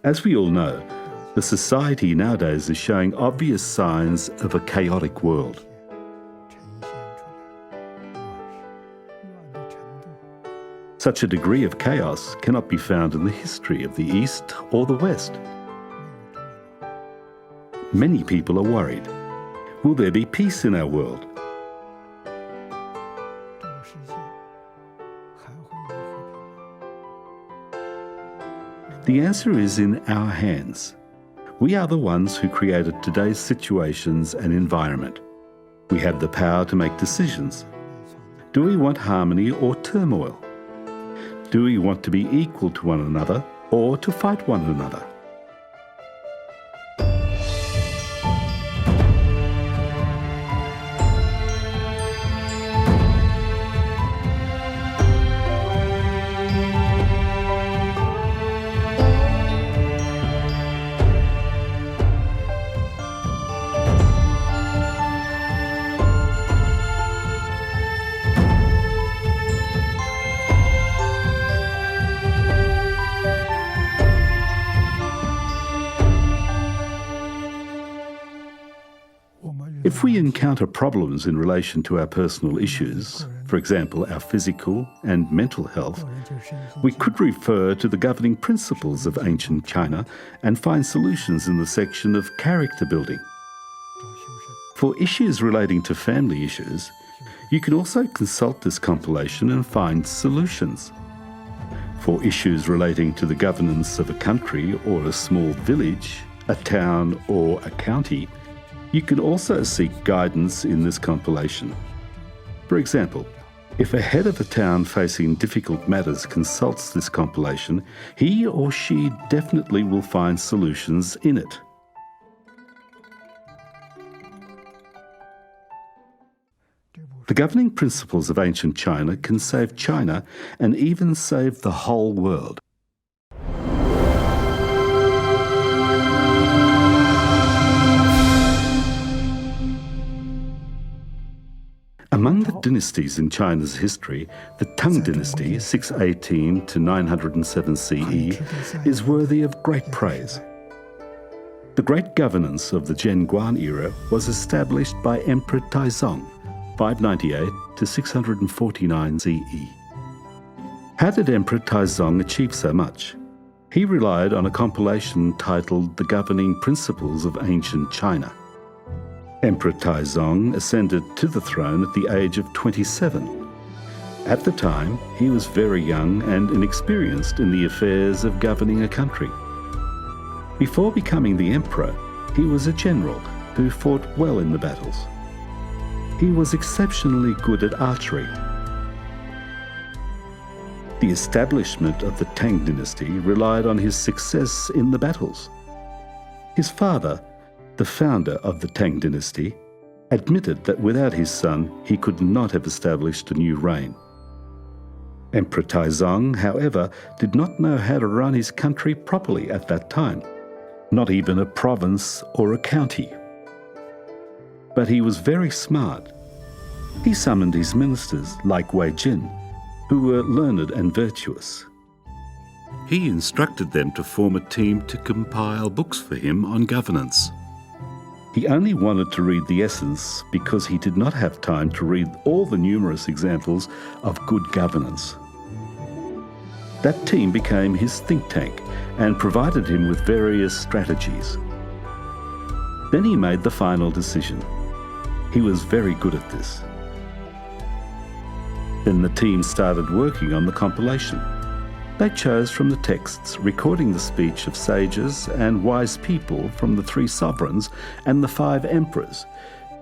As we all know, the society nowadays is showing obvious signs of a chaotic world. Such a degree of chaos cannot be found in the history of the East or the West. Many people are worried. Will there be peace in our world? The answer is in our hands. We are the ones who created today's situations and environment. We have the power to make decisions. Do we want harmony or turmoil? Do we want to be equal to one another or to fight one another? If we encounter problems in relation to our personal issues, for example, our physical and mental health, we could refer to the governing principles of ancient China and find solutions in the section of character building. For issues relating to family issues, you can also consult this compilation and find solutions. For issues relating to the governance of a country or a small village, a town or a county, you can also seek guidance in this compilation. For example, if a head of a town facing difficult matters consults this compilation, he or she definitely will find solutions in it. The governing principles of ancient China can save China and even save the whole world. Among the dynasties in China's history, the Tang dynasty, 618 to 907 CE, is worthy of great praise. The great governance of the Zhenguan era was established by Emperor Taizong, 598 to 649 CE. How did Emperor Taizong achieve so much? He relied on a compilation titled The Governing Principles of Ancient China. Emperor Taizong ascended to the throne at the age of 27. At the time, he was very young and inexperienced in the affairs of governing a country. Before becoming the emperor, he was a general who fought well in the battles. He was exceptionally good at archery. The establishment of the Tang dynasty relied on his success in the battles. His father, the founder of the Tang dynasty, admitted that without his son, he could not have established a new reign. Emperor Taizong, however, did not know how to run his country properly at that time, not even a province or a county. But he was very smart. He summoned his ministers, like Wei Jin, who were learned and virtuous. He instructed them to form a team to compile books for him on governance. He only wanted to read the essence because he did not have time to read all the numerous examples of good governance. That team became his think tank and provided him with various strategies. Then he made the final decision. He was very good at this. Then the team started working on the compilation. They chose from the texts recording the speech of sages and wise people from the 3 sovereigns and the 5 emperors,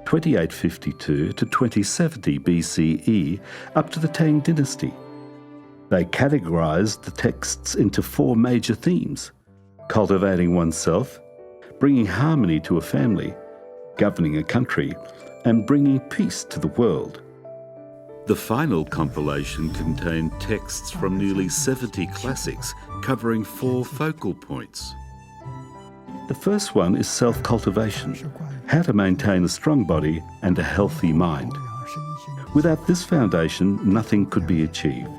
2852 to 2070 BCE, up to the Tang dynasty. They categorized the texts into 4 major themes: cultivating oneself, bringing harmony to a family, governing a country, and bringing peace to the world. The final compilation contained texts from nearly 70 classics covering 4 focal points. The first one is self-cultivation, how to maintain a strong body and a healthy mind. Without this foundation, nothing could be achieved.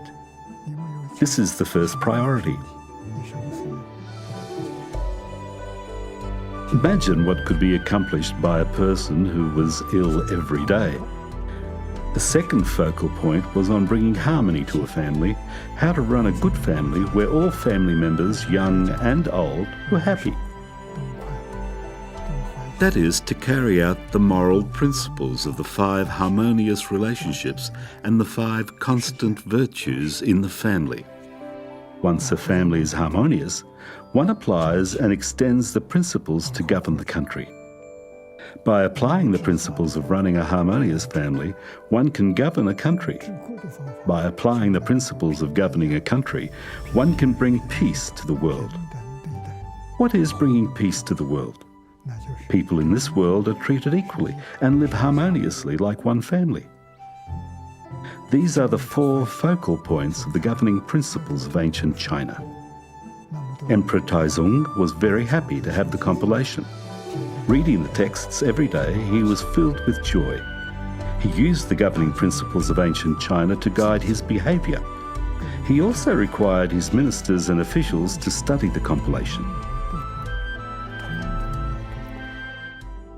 This is the first priority. Imagine what could be accomplished by a person who was ill every day. The second focal point was on bringing harmony to a family, how to run a good family where all family members, young and old, were happy. That is, to carry out the moral principles of the 5 harmonious relationships and the 5 constant virtues in the family. Once a family is harmonious, one applies and extends the principles to govern the country. By applying the principles of running a harmonious family, one can govern a country. By applying the principles of governing a country, one can bring peace to the world. What is bringing peace to the world? People in this world are treated equally and live harmoniously like one family. These are the 4 focal points of the governing principles of ancient China. Emperor Taizong was very happy to have the compilation. Reading the texts every day, he was filled with joy. He used the governing principles of ancient China to guide his behaviour. He also required his ministers and officials to study the compilation.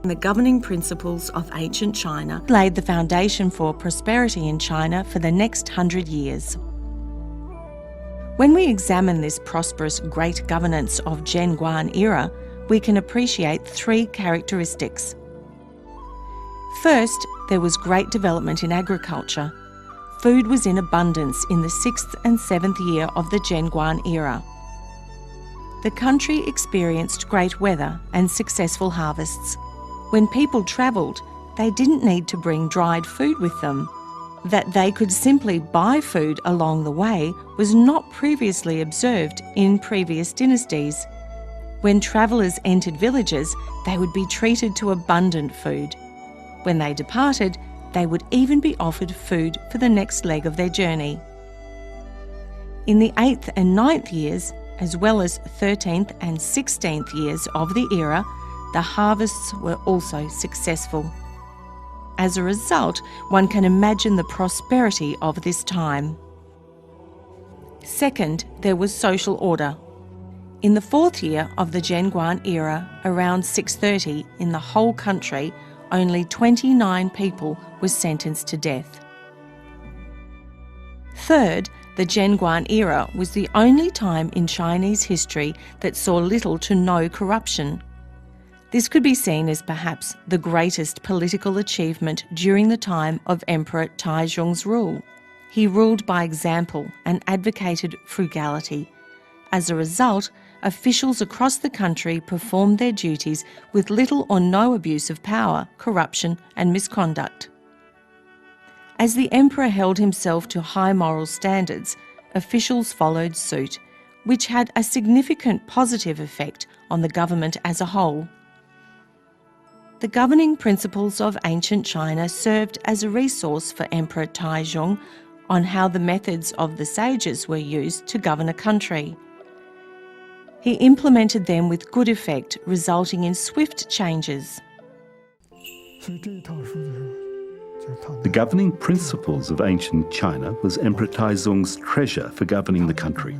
The governing principles of ancient China laid the foundation for prosperity in China for the next 100 years. When we examine this prosperous great governance of Zhenguan era, we can appreciate 3 characteristics. First, there was great development in agriculture. Food was in abundance in the 6th and 7th year of the Zhenguan era. The country experienced great weather and successful harvests. When people travelled, they didn't need to bring dried food with them. That they could simply buy food along the way was not previously observed in previous dynasties. When travellers entered villages, they would be treated to abundant food. When they departed, they would even be offered food for the next leg of their journey. In the 8th and 9th years, as well as 13th and 16th years of the era, the harvests were also successful. As a result, one can imagine the prosperity of this time. Second, there was social order. In the 4th year of the Zhenguan era, around 630, in the whole country, only 29 people were sentenced to death. Third, the Zhenguan era was the only time in Chinese history that saw little to no corruption. This could be seen as perhaps the greatest political achievement during the time of Emperor Taizong's rule. He ruled by example and advocated frugality. As a result, officials across the country performed their duties with little or no abuse of power, corruption and misconduct. As the emperor held himself to high moral standards, officials followed suit, which had a significant positive effect on the government as a whole. The governing principles of ancient China served as a resource for Emperor Taizong on how the methods of the sages were used to govern a country. He implemented them with good effect, resulting in swift changes. The governing principles of ancient China was Emperor Taizong's treasure for governing the country.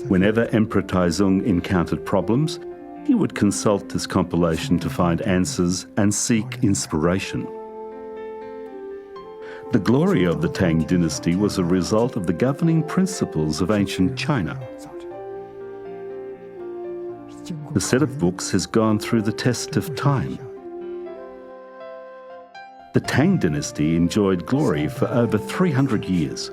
Whenever Emperor Taizong encountered problems, he would consult this compilation to find answers and seek inspiration. The glory of the Tang dynasty was a result of the governing principles of ancient China. The set of books has gone through the test of time. The Tang dynasty enjoyed glory for over 300 years.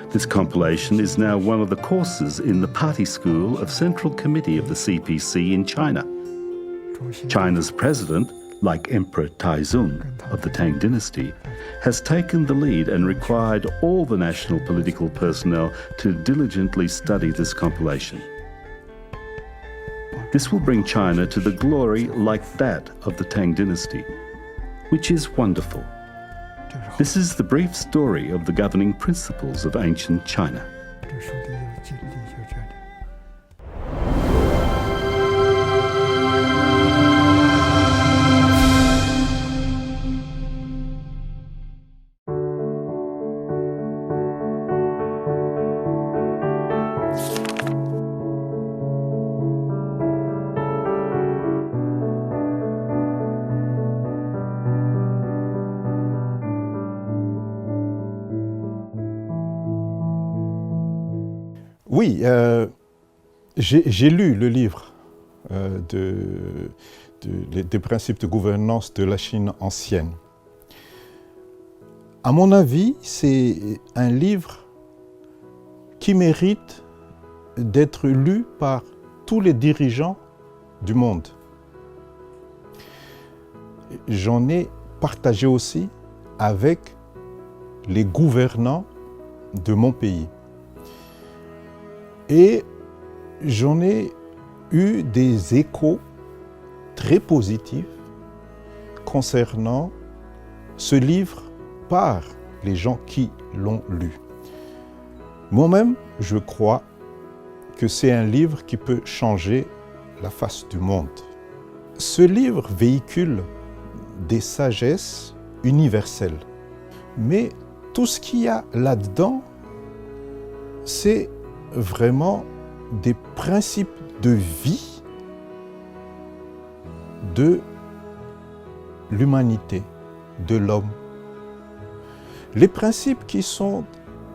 This compilation is now one of the courses in the Party School of Central Committee of the CPC in China. China's president, like Emperor Taizong of the Tang dynasty, has taken the lead and required all the national political personnel to diligently study this compilation. This will bring China to the glory like that of the Tang dynasty, which is wonderful. This is the brief story of the governing principles of ancient China. Oui, j'ai lu le livre des principes de gouvernance de la Chine ancienne. À mon avis, c'est un livre qui mérite d'être lu par tous les dirigeants du monde. J'en ai partagé aussi avec les gouvernants de mon pays. Et j'en ai eu des échos très positifs concernant ce livre par les gens qui l'ont lu. Moi-même, je crois que c'est un livre qui peut changer la face du monde. Ce livre véhicule des sagesses universelles. Mais tout ce qu'il y a là-dedans, c'est vraiment des principes de vie de l'humanité, de l'homme. Les principes qui sont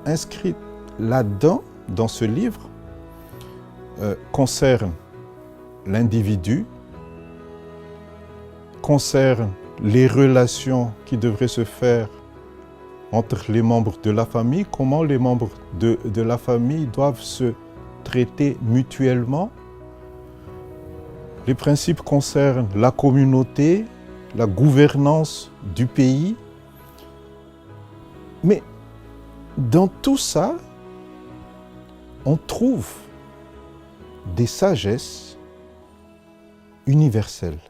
inscrits là-dedans, dans ce livre, concernent l'individu, concernent les relations qui devraient se faire entre les membres de la famille, comment les membres de la famille doivent se traiter mutuellement. Les principes concernent la communauté, la gouvernance du pays. Mais dans tout ça, on trouve des sagesses universelles.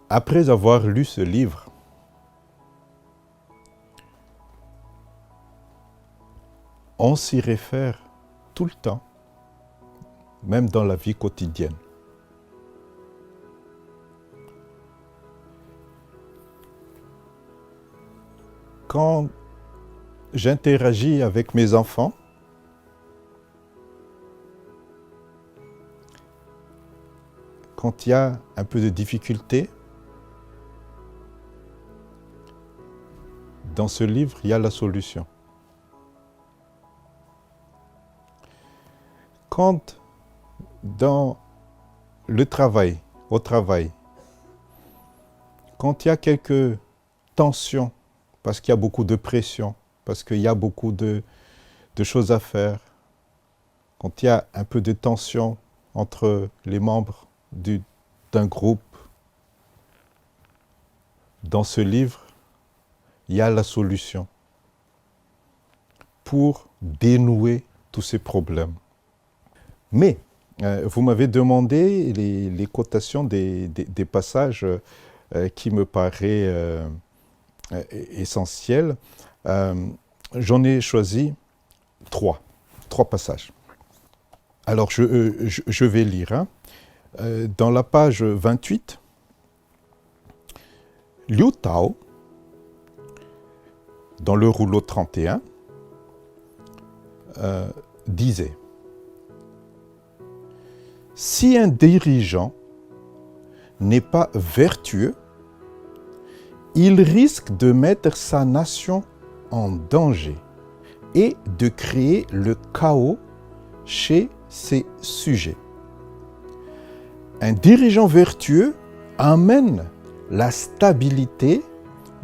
Après avoir lu ce livre, on s'y réfère tout le temps, même dans la vie quotidienne. Quand j'interagis avec mes enfants, quand il y a un peu de difficulté, dans ce livre, il y a la solution. Quand dans le travail, au travail, quand il y a quelques tensions, parce qu'il y a beaucoup de pression, parce qu'il y a beaucoup de choses à faire, quand il y a un peu de tension entre les membres d'un groupe, dans ce livre, il y a la solution pour dénouer tous ces problèmes. Mais, vous m'avez demandé les cotations des passages qui me paraissent essentiels. J'en ai choisi trois passages. Alors, je vais lire. Hein. Dans la page 28, Liu Tao, dans le rouleau 31, disait: si un dirigeant n'est pas vertueux, il risque de mettre sa nation en danger et de créer le chaos chez ses sujets. Un dirigeant vertueux amène la stabilité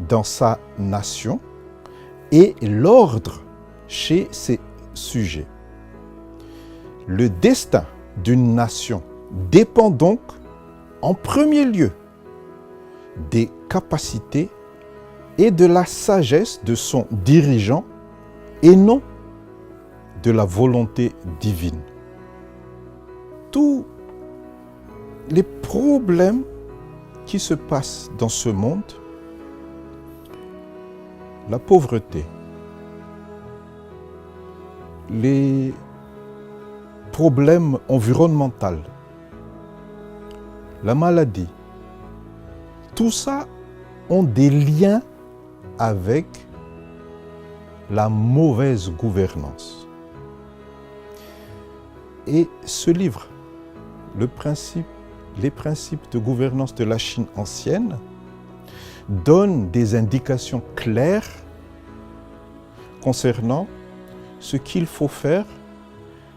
dans sa nation et l'ordre chez ses sujets. Le destin d'une nation dépend donc en premier lieu des capacités et de la sagesse de son dirigeant et non de la volonté divine. Tous les problèmes qui se passent dans ce monde, la pauvreté, les problèmes environnementaux, la maladie, tout ça ont des liens avec la mauvaise gouvernance. Et ce livre, les principes de gouvernance de la Chine ancienne, donne des indications claires concernant ce qu'il faut faire,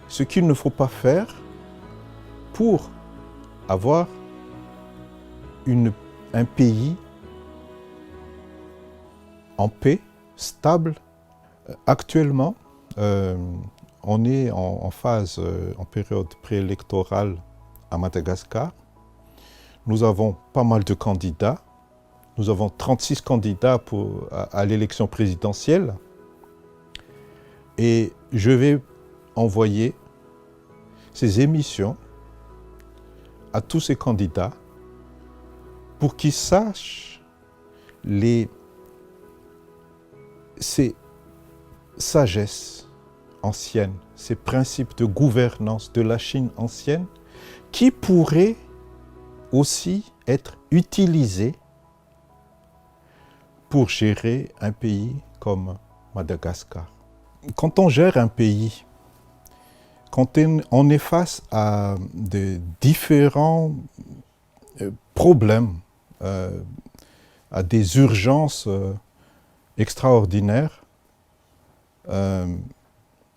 ce qu'il ne faut pas faire pour avoir un pays en paix, stable. Actuellement, on est en phase, en période préélectorale à Madagascar. Nous avons pas mal de candidats. Nous avons 36 candidats à l'élection présidentielle. Et je vais envoyer ces émissions à tous ces candidats pour qu'ils sachent ces sagesses anciennes, ces principes de gouvernance de la Chine ancienne qui pourraient aussi être utilisés pour gérer un pays comme Madagascar. Quand on gère un pays, quand on est face à de différents problèmes, à des urgences extraordinaires,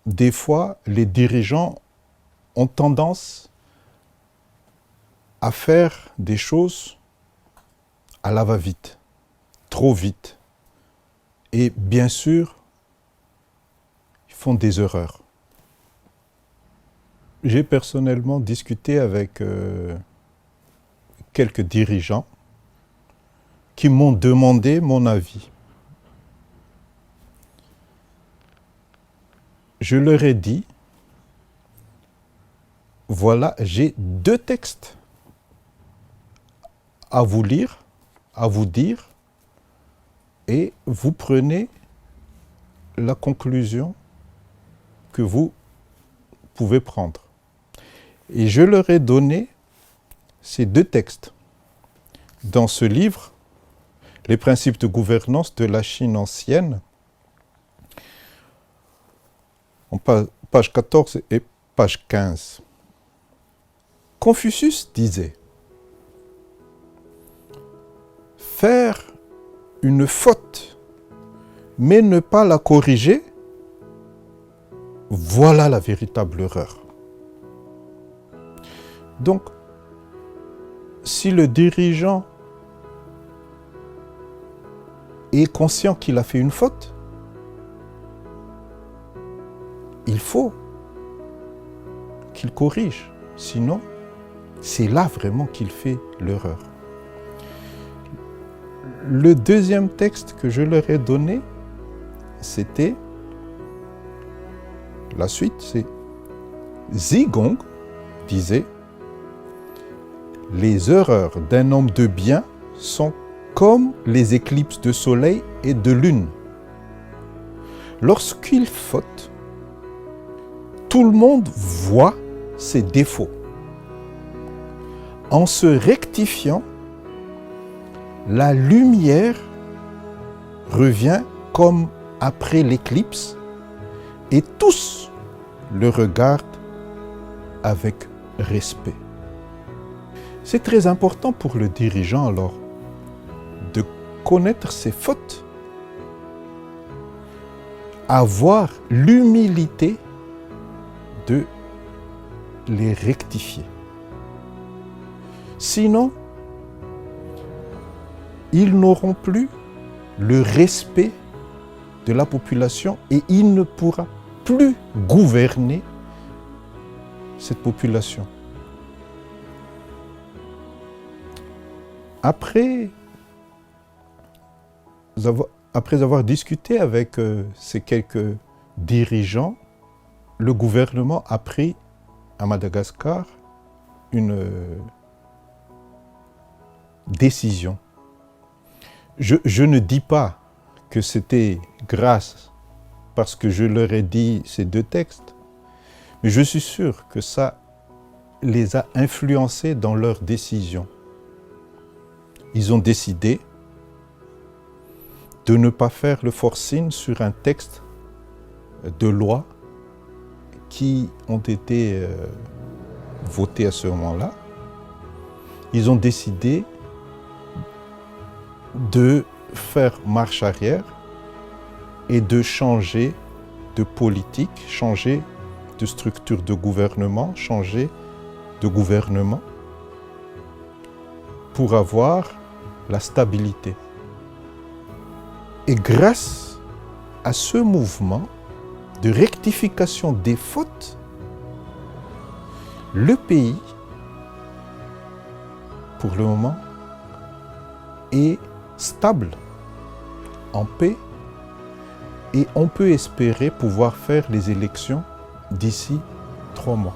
des fois, les dirigeants ont tendance à faire des choses à la va-vite, trop vite. Et bien sûr, ils font des erreurs. J'ai personnellement discuté avec quelques dirigeants qui m'ont demandé mon avis. Je leur ai dit, voilà, j'ai 2 textes à vous lire, à vous dire, et vous prenez la conclusion que vous pouvez prendre. Et je leur ai donné ces 2 textes. Dans ce livre, Les principes de gouvernance de la Chine ancienne, en page 14 et page 15. Confucius disait, « Faire une faute, mais ne pas la corriger, voilà la véritable erreur. » Donc, si le dirigeant est conscient qu'il a fait une faute, il faut qu'il corrige. Sinon, c'est là vraiment qu'il fait l'erreur. Le deuxième texte que je leur ai donné, c'était la suite, c'est Taizong disait « Les erreurs d'un homme de bien sont comme les éclipses de soleil et de lune. Lorsqu'il faute, tout le monde voit ses défauts. En se rectifiant, la lumière revient comme après l'éclipse et tous le regardent avec respect. » C'est très important pour le dirigeant alors de connaître ses fautes, avoir l'humilité de les rectifier. Sinon, ils n'auront plus le respect de la population et il ne pourra plus gouverner cette population. Après après avoir discuté avec ces quelques dirigeants, le gouvernement a pris à Madagascar une décision. Je ne dis pas que c'était grâce parce que je leur ai dit ces deux textes, mais je suis sûr que ça les a influencés dans leurs décisions. Ils ont décidé de ne pas faire le forcing sur un texte de loi qui ont été votés à ce moment-là. Ils ont décidé de faire marche arrière et de changer de politique, changer de structure de gouvernement, changer de gouvernement pour avoir la stabilité. Et grâce à ce mouvement de rectification des fautes, le pays, pour le moment, est stable, en paix, et on peut espérer pouvoir faire les élections d'ici 3 mois.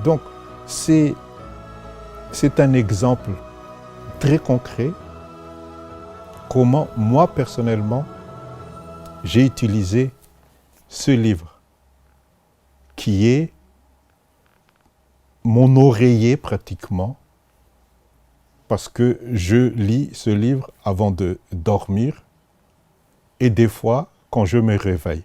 Donc, c'est un exemple très concret comment moi personnellement j'ai utilisé ce livre qui est mon oreiller pratiquement parce que je lis ce livre avant de dormir et des fois quand je me réveille.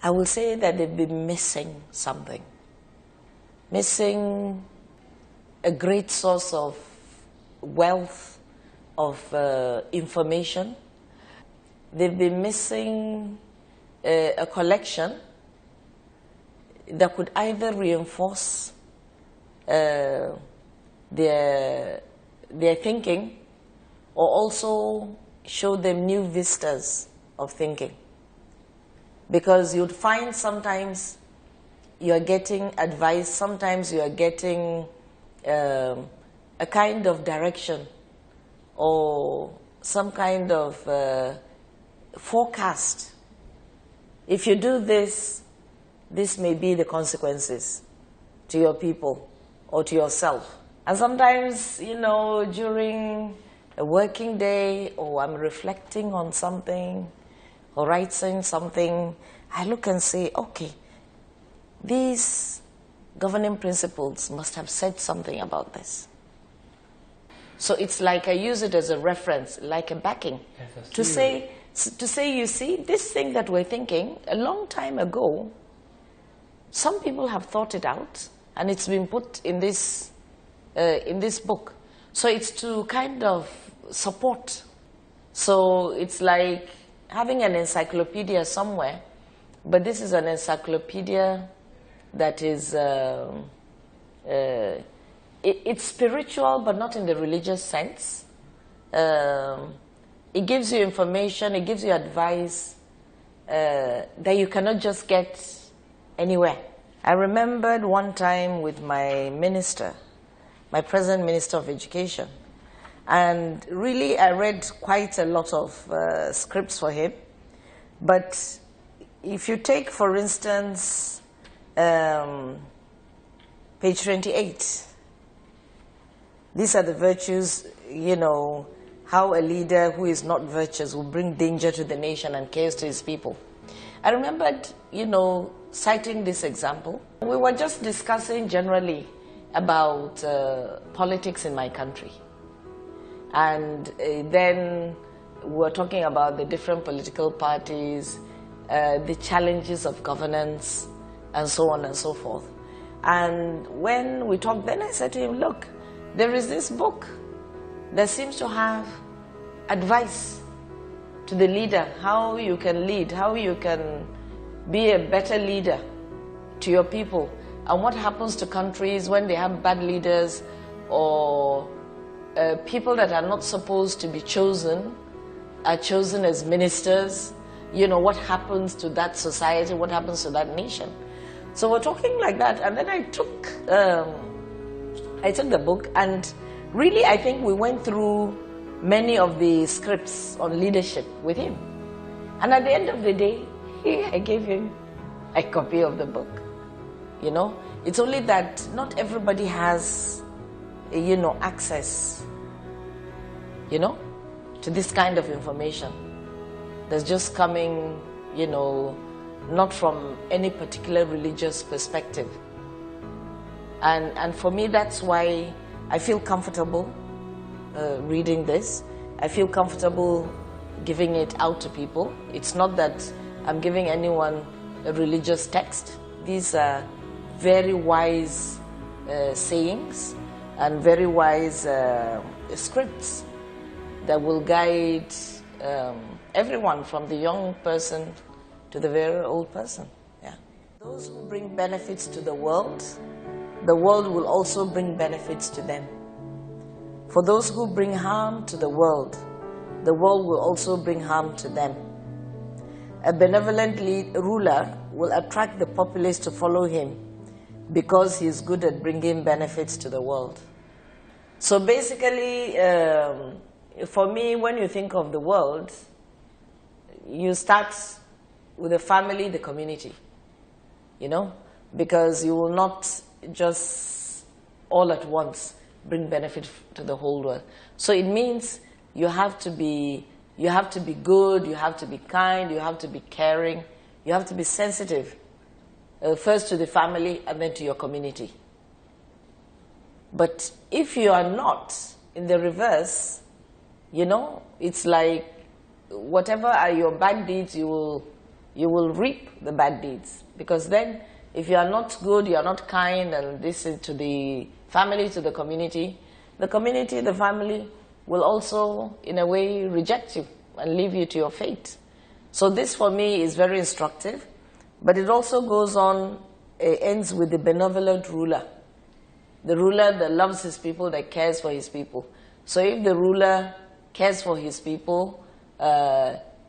I will say that they've been missing something. Missing a great source of wealth, of information. They've been missing a collection that could either reinforce their thinking or also show them new vistas of thinking. Because you'd find sometimes you're getting advice, sometimes you're getting a kind of direction or some kind of forecast. If you do this, this may be the consequences to your people or to yourself. And sometimes, you know, during a working day or I'm reflecting on something, or writing something, I look and say, okay, these governing principles must have said something about this. So it's like I use it as a reference, like a backing, to say, you see, this thing that we're thinking a long time ago, some people have thought it out, and it's been put in this book. So it's to kind of support. So it's like having an encyclopedia somewhere, but this is an encyclopedia that is, it's spiritual, but not in the religious sense. It gives you information, it gives you advice that you cannot just get anywhere. I remembered one time with my minister, my present Minister of Education, and really, I read quite a lot of scripts for him. But if you take, for instance, page 28, these are the virtues, you know, how a leader who is not virtuous will bring danger to the nation and chaos to his people. I remembered, you know, citing this example. We were just discussing generally about politics in my country. And then we were talking about the different political parties, the challenges of governance, and so on and so forth. And when we talked, then I said to him, look, there is this book that seems to have advice to the leader, how you can lead, how you can be a better leader to your people, and what happens to countries when they have bad leaders or people that are not supposed to be chosen are chosen as ministers. You know, what happens to that society, what happens to that nation. So we're talking like that, and then I took the book, and really I think we went through many of the scripts on leadership with him. And at the end of the day, I gave him a copy of the book. You know, it's only that not everybody has, you know, access, you know, to this kind of information. That's just coming, you know, not from any particular religious perspective. And for me, that's why I feel comfortable reading this. I feel comfortable giving it out to people. It's not that I'm giving anyone a religious text. These are very wise sayings and very wise scripts that will guide everyone, from the young person to the very old person. Yeah. Those who bring benefits to the world will also bring benefits to them. For those who bring harm to the world will also bring harm to them. A benevolent ruler will attract the populace to follow him because he is good at bringing benefits to the world. So basically, for me, when you think of the world, you start with the family, the community, you know, because you will not just all at once bring benefit to the whole world. So it means you have to be good, you have to be kind, you have to be caring, you have to be sensitive, first to the family and then to your community. But if you are not, in the reverse, you know, it's like whatever are your bad deeds, you will reap the bad deeds. Because then, if you are not good, you are not kind, and this is to the family, to the community, the family will also, in a way, reject you and leave you to your fate. So this, for me, is very instructive. But it also goes on, ends with the benevolent ruler. The ruler that loves his people, that cares for his people. So if the ruler cares for his people,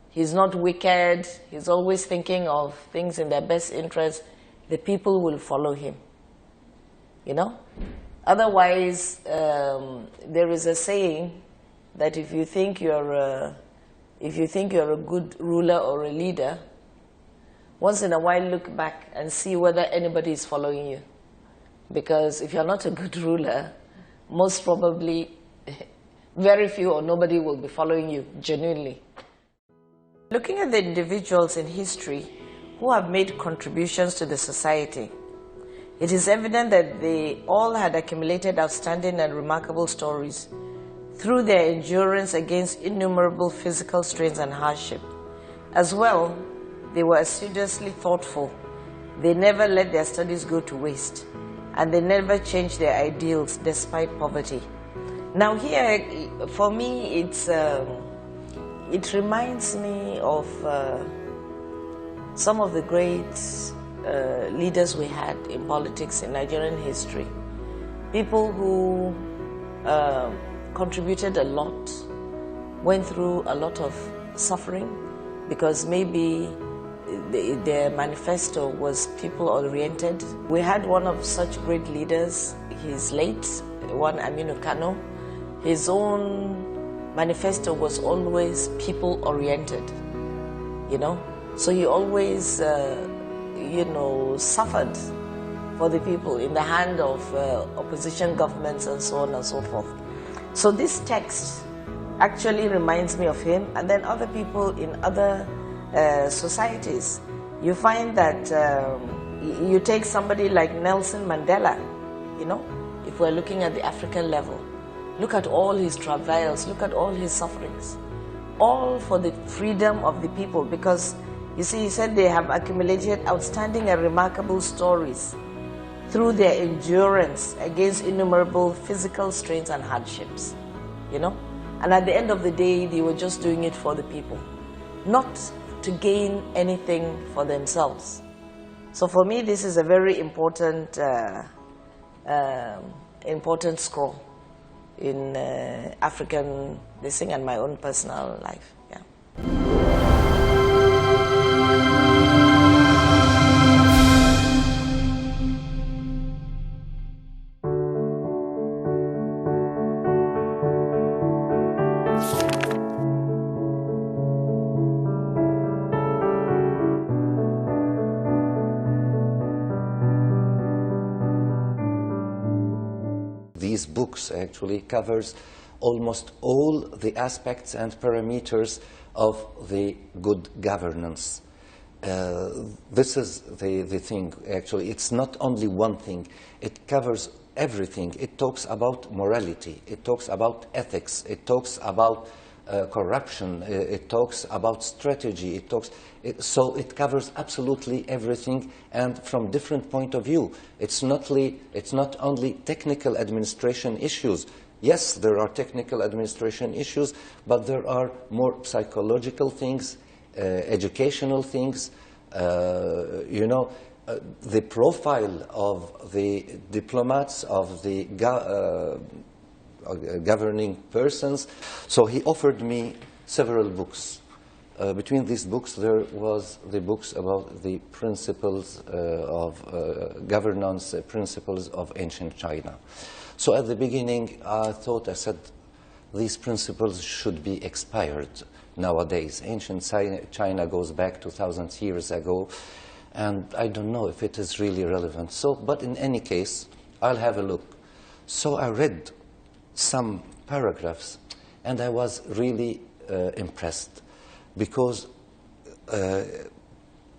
he's not wicked, he's always thinking of things in their best interest, the people will follow him. You know? Otherwise, there is a saying that if you think you're a good ruler or a leader, once in a while look back and see whether anybody is following you. Because if you're not a good ruler, most probably very few or nobody will be following you genuinely. Looking at the individuals in history who have made contributions to the society, it is evident that they all had accumulated outstanding and remarkable stories through their endurance against innumerable physical strains and hardship. As well, they were assiduously thoughtful. They never let their studies go to waste, and they never changed their ideals despite poverty. Now here, for me, it reminds me of some of the great leaders we had in politics in Nigerian history. People who contributed a lot, went through a lot of suffering because maybe their manifesto was people-oriented. We had one of such great leaders, he's late, one Aminu Kano. His own manifesto was always people-oriented, you know. So he always, you know, suffered for the people in the hand of opposition governments and so on and so forth. So this text actually reminds me of him, and then other people in other societies. You find that you take somebody like Nelson Mandela, you know, if we're looking at the African level, look at all his travails, look at all his sufferings, all for the freedom of the people, because you see, he said they have accumulated outstanding and remarkable stories through their endurance against innumerable physical strains and hardships, you know. And at the end of the day, they were just doing it for the people. not to gain anything for themselves. So for me, this is a very important important scroll in African listing and my own personal life. Yeah. These books actually covers almost all the aspects and parameters of the good governance. This is the thing, actually. It's not only one thing. It covers everything. It talks about morality. It talks about ethics. It talks about corruption. It talks about strategy. So it covers absolutely everything, and from different point of view. It's not only technical administration issues. Yes, there are technical administration issues, but there are more psychological things, educational things. The profile of the diplomats, of the governing persons. So he offered me several books. Between these books, there was the books about the principles of governance, principles of ancient China. So at the beginning, I said, these principles should be expired nowadays. Ancient China goes back 2,000 years ago, and I don't know if it is really relevant. But in any case, I'll have a look. So I read some paragraphs, and I was really impressed, because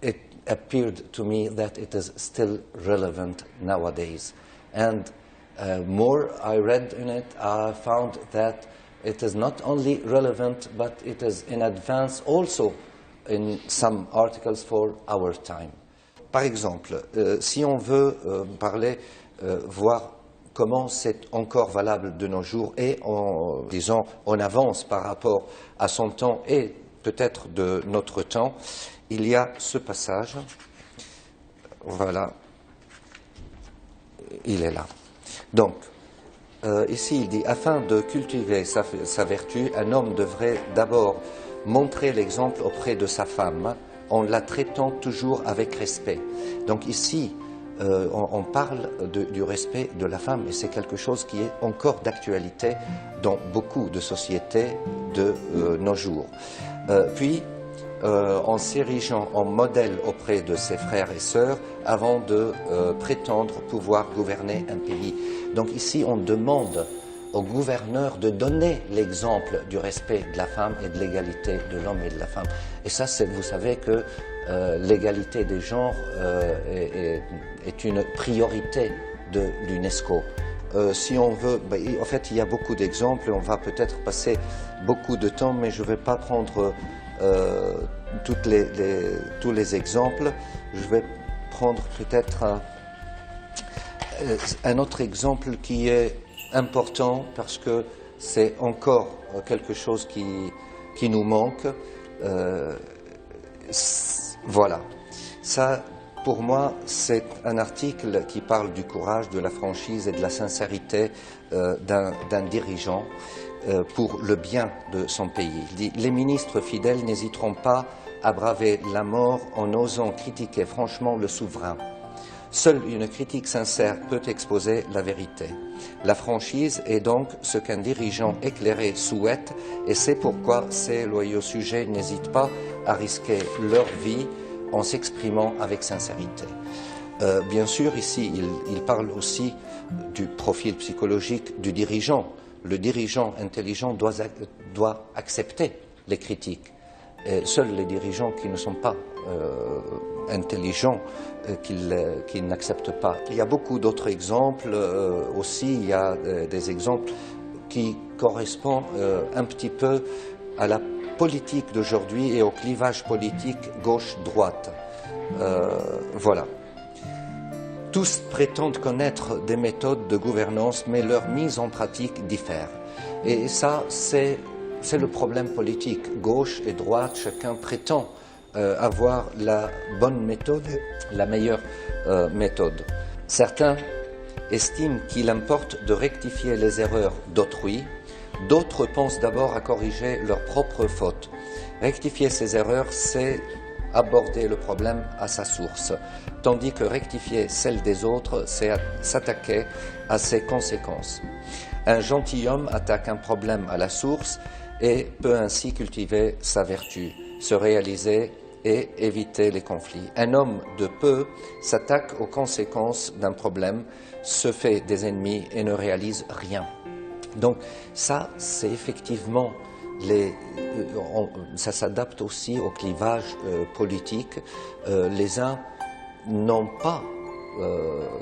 it appeared to me that it is still relevant nowadays. And more I read in it, I found that it is not only relevant, but it is in advance also in some articles for our time. Par exemple, si on veut voir comment c'est encore valable de nos jours et en avance par rapport à son temps et peut-être de notre temps, il y a ce passage. Voilà, il est là. Donc, ici il dit, afin de cultiver sa vertu, un homme devrait d'abord montrer l'exemple auprès de sa femme en la traitant toujours avec respect. Donc ici, on parle du respect de la femme, et c'est quelque chose qui est encore d'actualité dans beaucoup de sociétés de nos jours. Puis, en s'érigeant en modèle auprès de ses frères et sœurs avant de prétendre pouvoir gouverner un pays. Donc ici, on demande au gouverneur de donner l'exemple du respect de la femme et de l'égalité de l'homme et de la femme. Et ça, vous savez que l'égalité des genres est une priorité de l'UNESCO. Si on veut, en fait, il y a beaucoup d'exemples, on va peut-être passer beaucoup de temps, mais je ne vais pas prendre tous les exemples. Je vais prendre peut-être un autre exemple qui est important, parce que c'est encore quelque chose qui nous manque. Voilà. Ça, pour moi, c'est un article qui parle du courage, de la franchise et de la sincérité d'un dirigeant pour le bien de son pays. Il dit « Les ministres fidèles n'hésiteront pas à braver la mort en osant critiquer franchement le souverain. Seule une critique sincère peut exposer la vérité. La franchise est donc ce qu'un dirigeant éclairé souhaite, et c'est pourquoi ces loyaux sujets n'hésitent pas à risquer leur vie en s'exprimant avec sincérité. » Bien sûr, ici, il parle aussi du profil psychologique du dirigeant. Le dirigeant intelligent doit accepter les critiques. Et seuls les dirigeants qui ne sont pas intelligents, qui n'acceptent pas. Il y a beaucoup d'autres exemples aussi. Il y a des exemples qui correspondent un petit peu à la politique d'aujourd'hui et au clivage politique gauche-droite. Voilà. Tous prétendent connaître des méthodes de gouvernance, mais leur mise en pratique diffère. Et ça, c'est c'est le problème politique. Gauche et droite, chacun prétend avoir la bonne méthode, la meilleure méthode. Certains estiment qu'il importe de rectifier les erreurs d'autrui. D'autres pensent d'abord à corriger leurs propres fautes. Rectifier ces erreurs, c'est aborder le problème à sa source, tandis que rectifier celle des autres, c'est s'attaquer à ses conséquences. Un gentilhomme attaque un problème à la source et peut ainsi cultiver sa vertu, se réaliser et éviter les conflits. Un homme de peu s'attaque aux conséquences d'un problème, se fait des ennemis et ne réalise rien. Donc ça, c'est effectivement ça s'adapte aussi au clivage politique. Les uns n'ont pas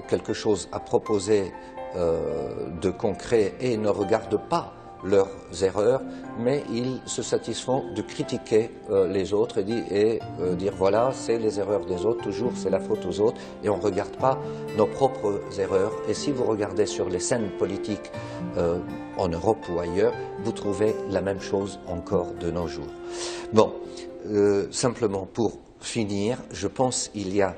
quelque chose à proposer de concret et ne regardent pas leurs erreurs, mais ils se satisfont de critiquer les autres et dire voilà, c'est les erreurs des autres, toujours c'est la faute aux autres, et on ne regarde pas nos propres erreurs. Et si vous regardez sur les scènes politiques en Europe ou ailleurs, vous trouvez la même chose encore de nos jours. Bon, simplement pour finir, je pense qu'il y a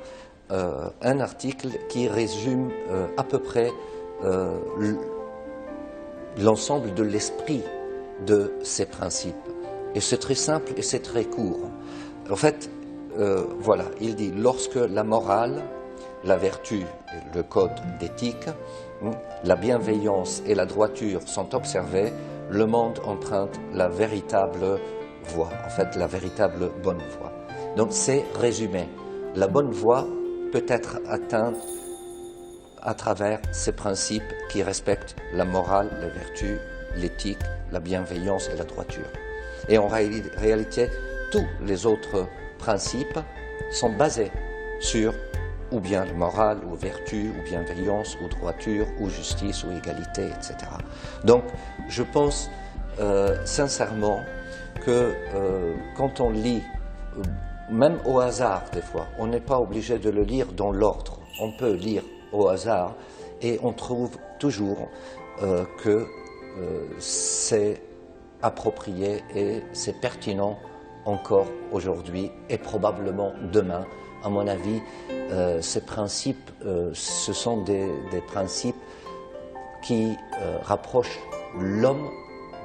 un article qui résume à peu près l'ensemble de l'esprit de ces principes. Et c'est très simple et c'est très court. En fait, voilà, il dit, lorsque la morale, la vertu, le code d'éthique, la bienveillance et la droiture sont observés, le monde emprunte la véritable voie, en fait la véritable bonne voie. Donc c'est résumé. La bonne voie peut être atteinte à travers ces principes qui respectent la morale, la vertu, l'éthique, la bienveillance et la droiture. Et en réalité, tous les autres principes sont basés sur ou bien la morale, ou vertu, ou bienveillance, ou droiture, ou justice, ou égalité, etc. Donc, je pense sincèrement que quand on lit, même au hasard des fois, on n'est pas obligé de le lire dans l'ordre. On peut lire au hasard et on trouve toujours que c'est approprié et c'est pertinent encore aujourd'hui et probablement demain. À mon avis, ces principes, ce sont des principes qui rapprochent l'homme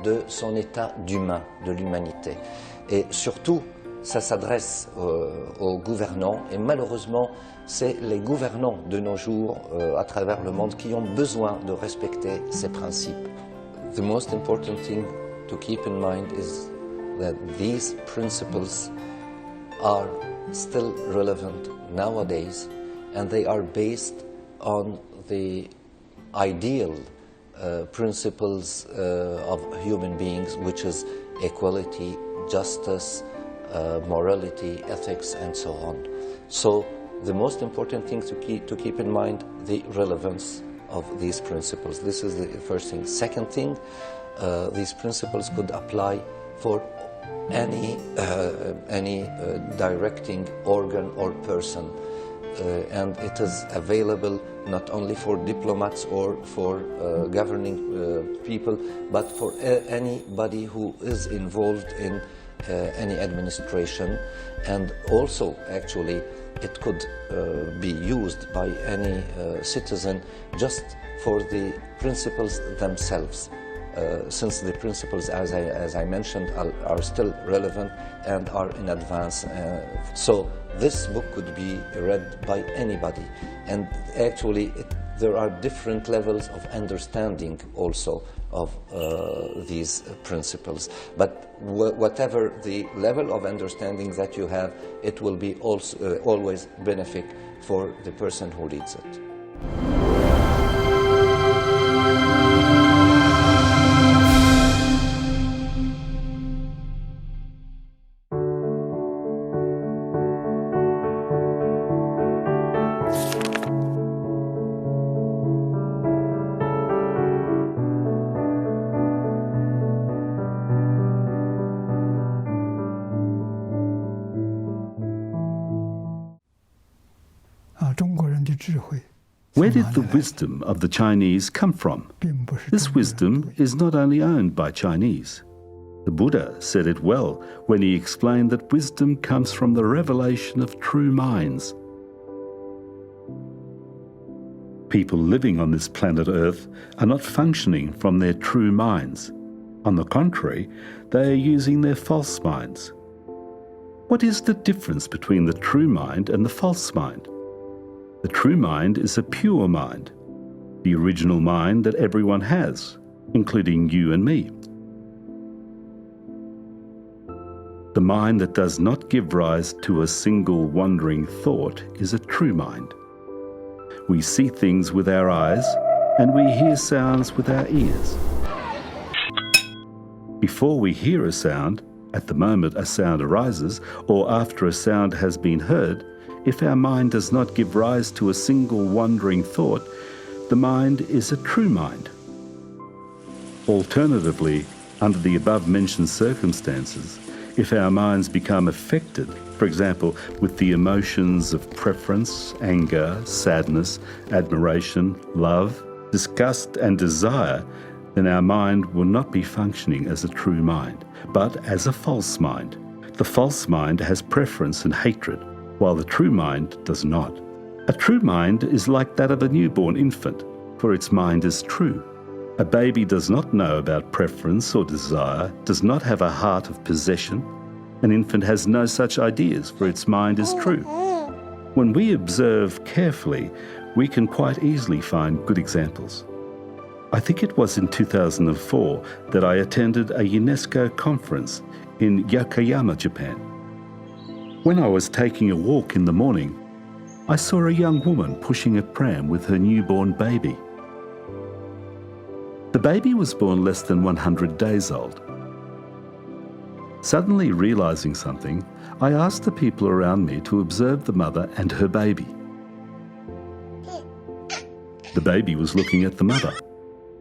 de son état d'humain, de l'humanité. Et surtout, ça s'adresse aux gouvernants et malheureusement, c'est les gouvernants de nos jours à travers le monde qui ont besoin de respecter ces principes. The most important thing to keep in mind is that these principles are still relevant nowadays and they are based on the ideal principles of human beings, which is equality, justice, morality, ethics, and so on. So the most important thing to keep in mind the relevance of these principles. This is the first thing. Second thing, these principles could apply for any directing organ or person, and it is available not only for diplomats or for governing people, but for anybody who is involved in any administration, and also actually it could be used by any citizen just for the principles themselves. Since the principles, as I mentioned, are still relevant and are in advance. So this book could be read by anybody. And actually, there are different levels of understanding also of these principles. But whatever the level of understanding that you have, it will be also, always benefit for the person who reads it. Where did the wisdom of the Chinese come from? This wisdom is not only owned by Chinese. The Buddha said it well when he explained that wisdom comes from the revelation of true minds. People living on this planet Earth are not functioning from their true minds. On the contrary, they are using their false minds. What is the difference between the true mind and the false mind? The true mind is a pure mind, the original mind that everyone has, including you and me. The mind that does not give rise to a single wandering thought is a true mind. We see things with our eyes and we hear sounds with our ears. Before we hear a sound, at the moment a sound arises, or after a sound has been heard, if our mind does not give rise to a single wandering thought, the mind is a true mind. Alternatively, under the above-mentioned circumstances, if our minds become affected, for example, with the emotions of preference, anger, sadness, admiration, love, disgust and desire, then our mind will not be functioning as a true mind, but as a false mind. The false mind has preference and hatred, while the true mind does not. A true mind is like that of a newborn infant, for its mind is true. A baby does not know about preference or desire, does not have a heart of possession. An infant has no such ideas, for its mind is true. When we observe carefully, we can quite easily find good examples. I think it was in 2004 that I attended a UNESCO conference in Yokoyama, Japan. When I was taking a walk in the morning, I saw a young woman pushing a pram with her newborn baby. The baby was born less than 100 days old. Suddenly realizing something, I asked the people around me to observe the mother and her baby. The baby was looking at the mother.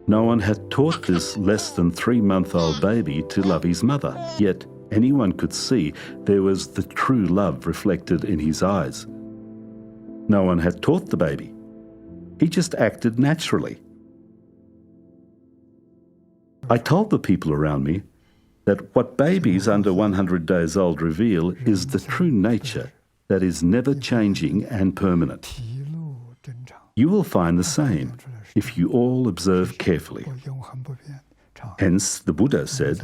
No one had taught this less than 3-month-old baby to love his mother, yet anyone could see there was the true love reflected in his eyes. No one had taught the baby. He just acted naturally. I told the people around me that what babies under 100 days old reveal is the true nature that is never changing and permanent. You will find the same if you all observe carefully. Hence, the Buddha said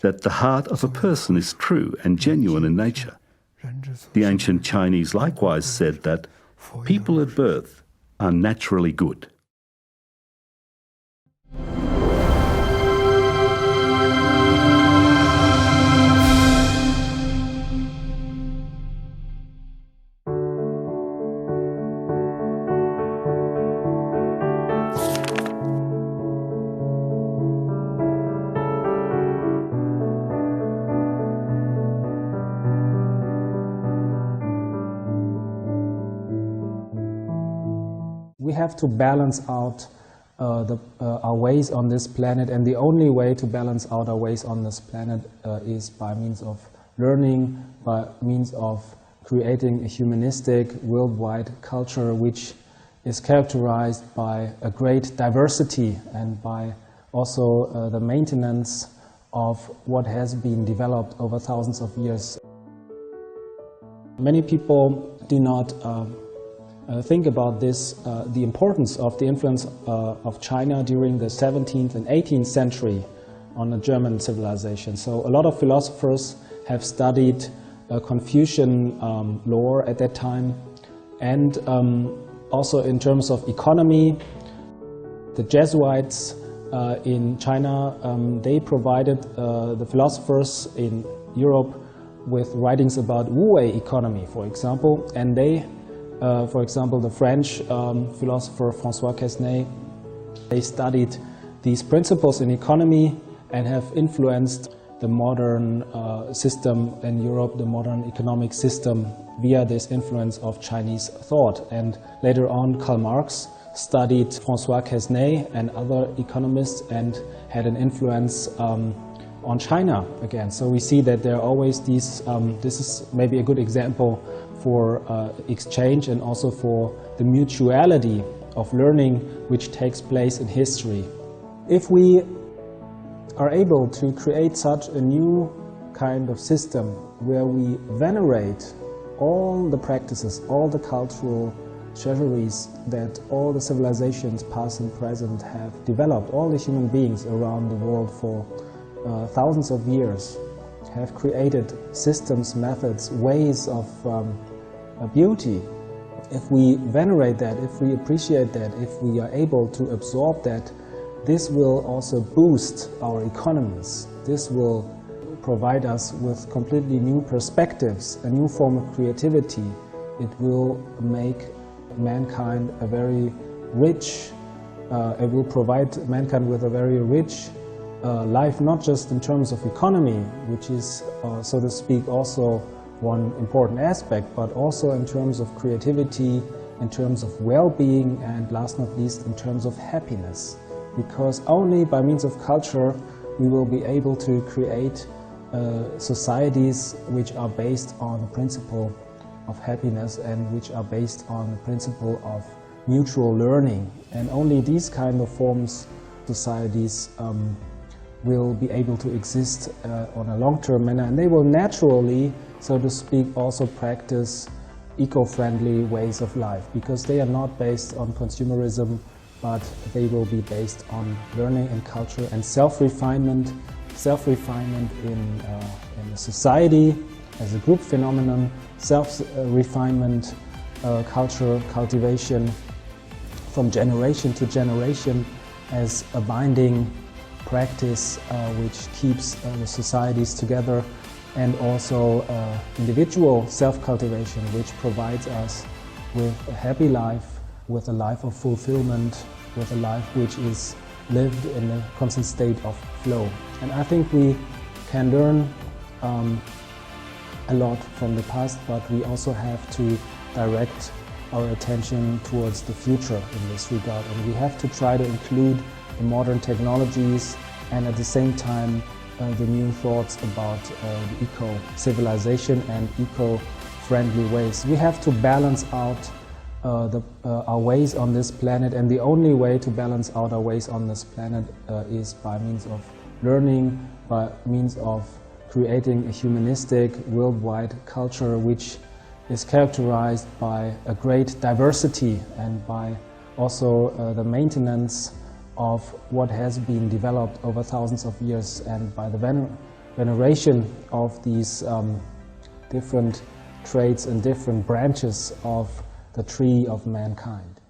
that the heart of a person is true and genuine in nature. The ancient Chinese likewise said that people at birth are naturally good. We have to balance out our ways on this planet, and the only way to balance out our ways on this planet is by means of learning, by means of creating a humanistic worldwide culture which is characterized by a great diversity and by also the maintenance of what has been developed over thousands of years. Many people do not think about this, the importance of the influence of China during the 17th and 18th century on the German civilization. So a lot of philosophers have studied Confucian lore at that time, and also in terms of economy, the Jesuits in China, they provided the philosophers in Europe with writings about wu-wei economy, for example, and they for example, the French philosopher François Quesnay, they studied these principles in economy and have influenced the modern system in Europe, the modern economic system, via this influence of Chinese thought. And later on, Karl Marx studied François Quesnay and other economists and had an influence on China again. So we see that there are always these, this is maybe a good example for exchange and also for the mutuality of learning which takes place in history. If we are able to create such a new kind of system where we venerate all the practices, all the cultural treasuries that all the civilizations, past and present, have developed, all the human beings around the world for thousands of years have created systems, methods, ways of beauty. If we venerate that, if we appreciate that, if we are able to absorb that, this will also boost our economies. This will provide us with completely new perspectives, a new form of creativity. It will make mankind a very rich, it will provide mankind with a very rich life, not just in terms of economy, which is, so to speak, also one important aspect, but also in terms of creativity, in terms of well-being, and last not least, in terms of happiness. Because only by means of culture we will be able to create societies which are based on the principle of happiness and which are based on the principle of mutual learning. And only these kind of forms, societies, will be able to exist on a long-term manner, and they will naturally, so to speak, also practice eco-friendly ways of life, because they are not based on consumerism, but they will be based on learning and culture and self-refinement in a society as a group phenomenon, self-refinement, culture cultivation from generation to generation as a binding practice which keeps the societies together, and also individual self-cultivation, which provides us with a happy life, with a life of fulfillment, with a life which is lived in a constant state of flow. And I think we can learn a lot from the past, but we also have to direct our attention towards the future in this regard. And we have to try to include the modern technologies and at the same time the new thoughts about the eco-civilization and eco-friendly ways. We have to balance out our ways on this planet, and the only way to balance out our ways on this planet is by means of learning, by means of creating a humanistic worldwide culture which is characterized by a great diversity and by also the maintenance of what has been developed over thousands of years, and by the veneration of these different traits and different branches of the tree of mankind.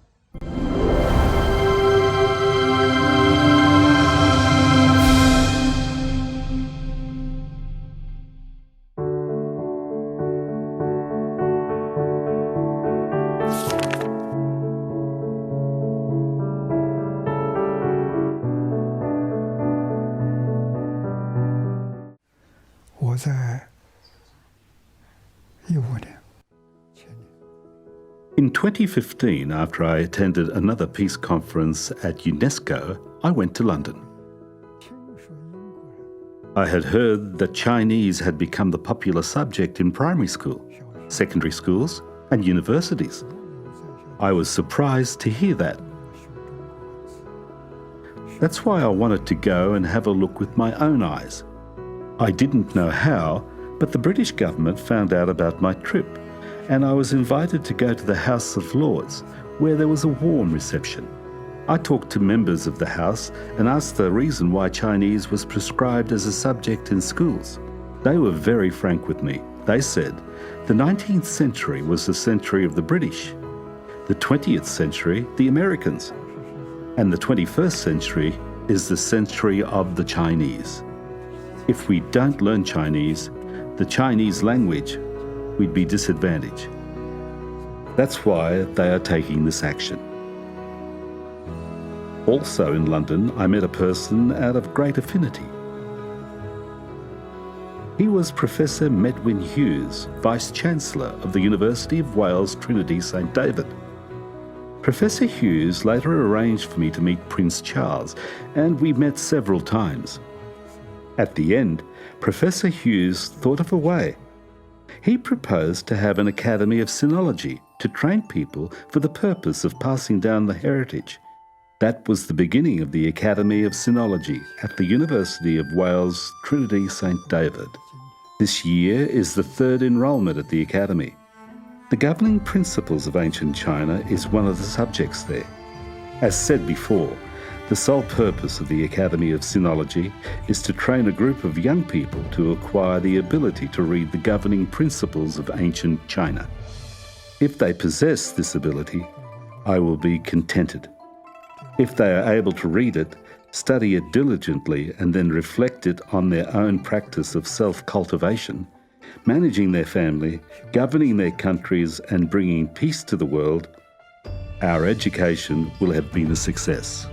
In 2015, after I attended another peace conference at UNESCO, I went to London. I had heard that Chinese had become the popular subject in primary school, secondary schools, and universities. I was surprised to hear that. That's why I wanted to go and have a look with my own eyes. I didn't know how, but the British government found out about my trip, and I was invited to go to the House of Lords, where there was a warm reception. I talked to members of the House and asked the reason why Chinese was prescribed as a subject in schools. They were very frank with me. They said, the 19th century was the century of the British, the 20th century, the Americans, and the 21st century is the century of the Chinese. If we don't learn Chinese, the Chinese language, we'd be disadvantaged. That's why they are taking this action. Also in London, I met a person out of great affinity. He was Professor Medwyn Hughes, Vice-Chancellor of the University of Wales Trinity St David. Professor Hughes later arranged for me to meet Prince Charles, and we met several times. At the end, Professor Hughes thought of a way. He proposed to have an Academy of Sinology to train people for the purpose of passing down the heritage. That was the beginning of the Academy of Sinology at the University of Wales, Trinity St David. This year is the third enrolment at the Academy. The governing principles of ancient China is one of the subjects there. As said before, the sole purpose of the Academy of Sinology is to train a group of young people to acquire the ability to read the governing principles of ancient China. If they possess this ability, I will be contented. If they are able to read it, study it diligently, and then reflect it on their own practice of self-cultivation, managing their family, governing their countries, and bringing peace to the world, our education will have been a success.